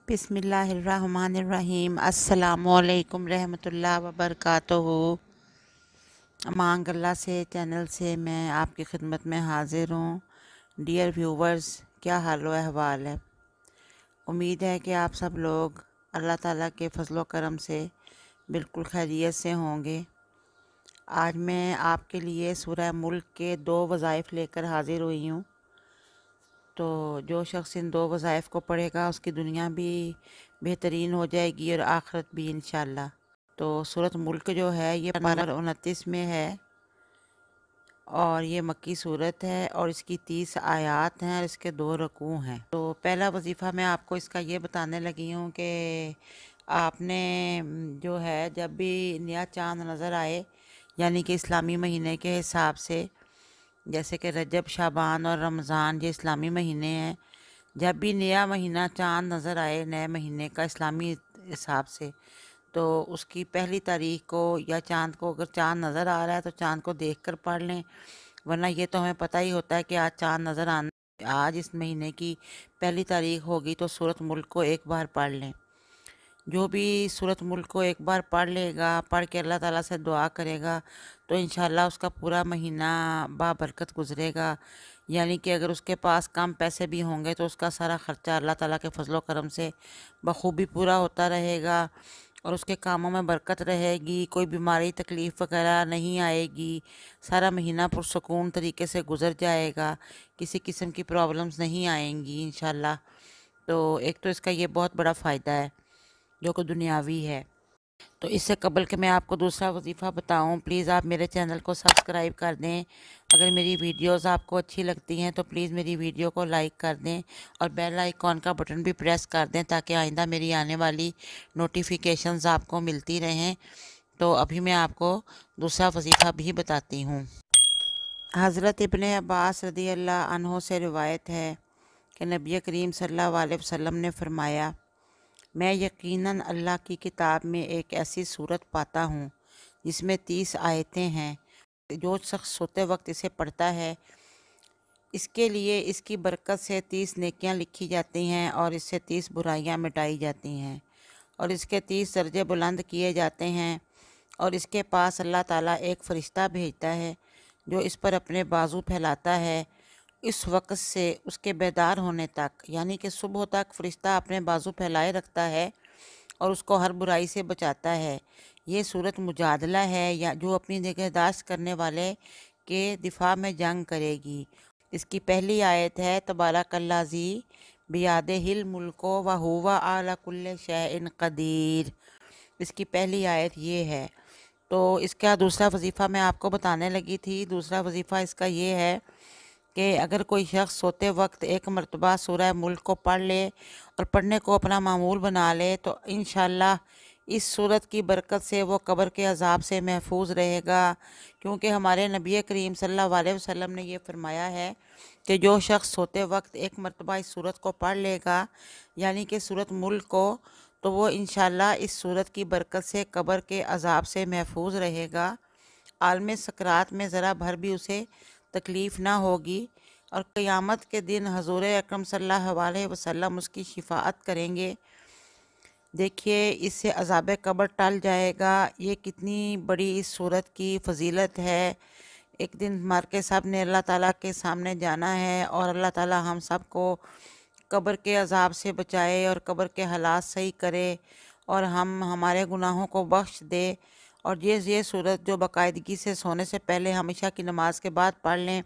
بسم اللہ الرحمن الرحیم۔ السلام علیکم رحمۃ اللہ وبرکاتہ۔ مانگ اللہ سے چینل سے میں آپ کی خدمت میں حاضر ہوں۔ ڈیئر ویورز، کیا حال و احوال ہے؟ امید ہے کہ آپ سب لوگ اللہ تعالیٰ کے فضل و کرم سے بالکل خیریت سے ہوں گے۔ آج میں آپ کے لیے سورہ ملک کے 2 وظائف لے کر حاضر ہوئی ہوں۔ تو جو شخص ان 2 وظائف کو پڑھے گا اس کی دنیا بھی بہترین ہو جائے گی اور آخرت بھی انشاءاللہ۔ تو سورۃ ملک جو ہے یہ نمبر 29 میں ہے اور یہ مکی صورت ہے اور اس کی 30 آیات ہیں اور اس کے 2 رکوع ہیں۔ تو پہلا وظیفہ میں آپ کو اس کا یہ بتانے لگی ہوں کہ آپ نے جو ہے جب بھی نیا چاند نظر آئے، یعنی کہ اسلامی مہینے کے حساب سے، جیسے کہ رجب، شعبان اور رمضان یہ اسلامی مہینے ہیں، جب بھی نیا مہینہ چاند نظر آئے نئے مہینے کا اسلامی حساب سے، تو اس کی پہلی تاریخ کو یا چاند کو، اگر چاند نظر آ رہا ہے تو چاند کو دیکھ کر پڑھ لیں، ورنہ یہ تو ہمیں پتہ ہی ہوتا ہے کہ آج چاند نظر آنا، آج اس مہینے کی پہلی تاریخ ہوگی تو سورۃ ملک کو ایک بار پڑھ لیں۔ جو بھی سورۃ ملک کو ایک بار پڑھ لے گا، پڑھ کے اللہ تعالیٰ سے دعا کرے گا تو انشاءاللہ اس کا پورا مہینہ بابرکت گزرے گا۔ یعنی کہ اگر اس کے پاس کم پیسے بھی ہوں گے تو اس کا سارا خرچہ اللہ تعالیٰ کے فضل و کرم سے بخوبی پورا ہوتا رہے گا اور اس کے کاموں میں برکت رہے گی، کوئی بیماری تکلیف وغیرہ نہیں آئے گی، سارا مہینہ پرسکون طریقے سے گزر جائے گا، کسی قسم کی پرابلمز نہیں آئیں گی انشاءاللہ۔ تو ایک تو اس کا یہ بہت بڑا فائدہ ہے جو کہ دنیاوی ہے۔ تو اس سے قبل کہ میں آپ کو دوسرا وظیفہ بتاؤں، پلیز آپ میرے چینل کو سبسکرائب کر دیں۔ اگر میری ویڈیوز آپ کو اچھی لگتی ہیں تو پلیز میری ویڈیو کو لائک کر دیں اور بیل آئیکن کا بٹن بھی پریس کر دیں تاکہ آئندہ میری آنے والی نوٹیفیکیشنز آپ کو ملتی رہیں۔ تو ابھی میں آپ کو دوسرا وظیفہ بھی بتاتی ہوں۔ حضرت ابن عباس رضی اللہ عنہ سے روایت ہے کہ نبی کریم صلی اللہ علیہ وسلم نے فرمایا، میں یقیناً اللہ کی کتاب میں ایک ایسی صورت پاتا ہوں جس میں 30 آیتیں ہیں، جو شخص سوتے وقت اسے پڑھتا ہے اس کے لیے اس کی برکت سے 30 نیکیاں لکھی جاتی ہیں اور اس سے 30 برائیاں مٹائی جاتی ہیں اور اس کے 30 درجے بلند کیے جاتے ہیں، اور اس کے پاس اللہ تعالیٰ ایک فرشتہ بھیجتا ہے جو اس پر اپنے بازو پھیلاتا ہے اس وقت سے اس کے بیدار ہونے تک، یعنی کہ صبح تک فرشتہ اپنے بازو پھیلائے رکھتا ہے اور اس کو ہر برائی سے بچاتا ہے۔ یہ صورت مجادلہ ہے، یا جو اپنی نگہداشت کرنے والے کے دفاع میں جنگ کرے گی۔ اس کی پہلی آیت ہے، تبارک الذی بیدہ الملک وہو علی کل شیء قدیر۔ اس کی پہلی آیت یہ ہے۔ تو اس کا دوسرا وظیفہ میں آپ کو بتانے لگی تھی۔ دوسرا وظیفہ اس کا یہ ہے کہ اگر کوئی شخص سوتے وقت ایک مرتبہ سورہ ملک کو پڑھ لے اور پڑھنے کو اپنا معمول بنا لے تو انشاءاللہ اس صورت کی برکت سے وہ قبر کے عذاب سے محفوظ رہے گا، کیونکہ ہمارے نبی کریم صلی اللہ علیہ وسلم نے یہ فرمایا ہے کہ جو شخص سوتے وقت ایک مرتبہ اس صورت کو پڑھ لے گا، یعنی کہ سورۃ ملک کو، تو وہ انشاءاللہ اس صورت کی برکت سے قبر کے عذاب سے محفوظ رہے گا، عالم سکرات میں ذرا بھر بھی اسے تکلیف نہ ہوگی، اور قیامت کے دن حضور اکرم صلی اللہ علیہ وسلم اس کی شفاعت کریں گے۔ دیکھیے، اس سے عذاب قبر ٹل جائے گا۔ یہ کتنی بڑی اس صورت کی فضیلت ہے۔ ایک دن مر کے سب نے اللہ تعالیٰ کے سامنے جانا ہے اور اللہ تعالیٰ ہم سب کو قبر کے عذاب سے بچائے اور قبر کے حالات صحیح کرے اور ہمارے گناہوں کو بخش دے۔ اور یہ صورت جو باقاعدگی سے سونے سے پہلے ہمیشہ کی نماز کے بعد پڑھ لیں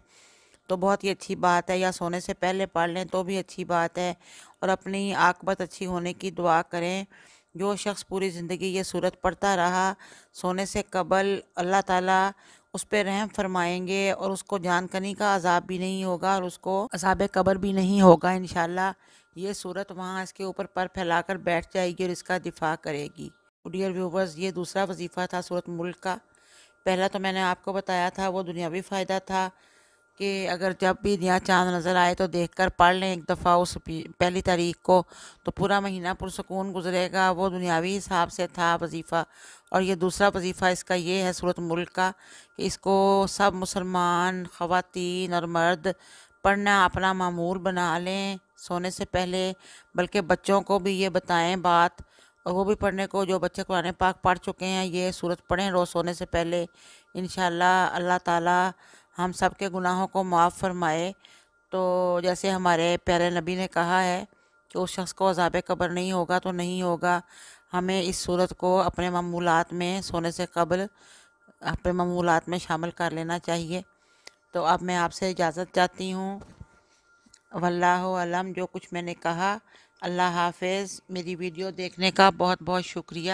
تو بہت ہی اچھی بات ہے، یا سونے سے پہلے پڑھ لیں تو بھی اچھی بات ہے، اور اپنی عاقبت اچھی ہونے کی دعا کریں۔ جو شخص پوری زندگی یہ صورت پڑھتا رہا، سونے سے قبل اللہ تعالیٰ اس پہ رحم فرمائیں گے اور اس کو جان کنی کا عذاب بھی نہیں ہوگا اور اس کو عذاب قبر بھی نہیں ہوگا انشاءاللہ۔ یہ صورت وہاں اس کے اوپر پر پھیلا کر بیٹھ جائے گی اور اس کا دفاع کرے گی۔ ڈیئر ویورز، یہ دوسرا وظیفہ تھا سورۃ ملک کا۔ پہلا تو میں نے آپ کو بتایا تھا وہ دنیاوی فائدہ تھا کہ اگر جب بھی نیا چاند نظر آئے تو دیکھ کر پڑھ لیں ایک دفعہ اس پہلی تاریخ کو، تو پورا مہینہ پرسکون گزرے گا۔ وہ دنیاوی حساب سے تھا وظیفہ۔ اور یہ دوسرا وظیفہ اس کا یہ ہے سورۃ ملک کا کہ اس کو سب مسلمان خواتین اور مرد پڑھنا اپنا معمول بنا لیں سونے سے پہلے، بلکہ بچوں کو بھی یہ بتائیں بات، اور وہ بھی پڑھنے کو، جو بچے قرآن پاک پڑھ چکے ہیں یہ سورت پڑھیں روز سونے سے پہلے۔ انشاءاللہ اللہ تعالی ہم سب کے گناہوں کو معاف فرمائے۔ تو جیسے ہمارے پیارے نبی نے کہا ہے کہ اس شخص کو عذاب قبر نہیں ہوگا تو نہیں ہوگا، ہمیں اس صورت کو اپنے معمولات میں سونے سے قبل اپنے معمولات میں شامل کر لینا چاہیے۔ تو اب میں آپ سے اجازت چاہتی ہوں، واللہ علم۔ جو کچھ میں نے کہا، اللہ حافظ۔ میری ویڈیو دیکھنے کا بہت بہت شکریہ۔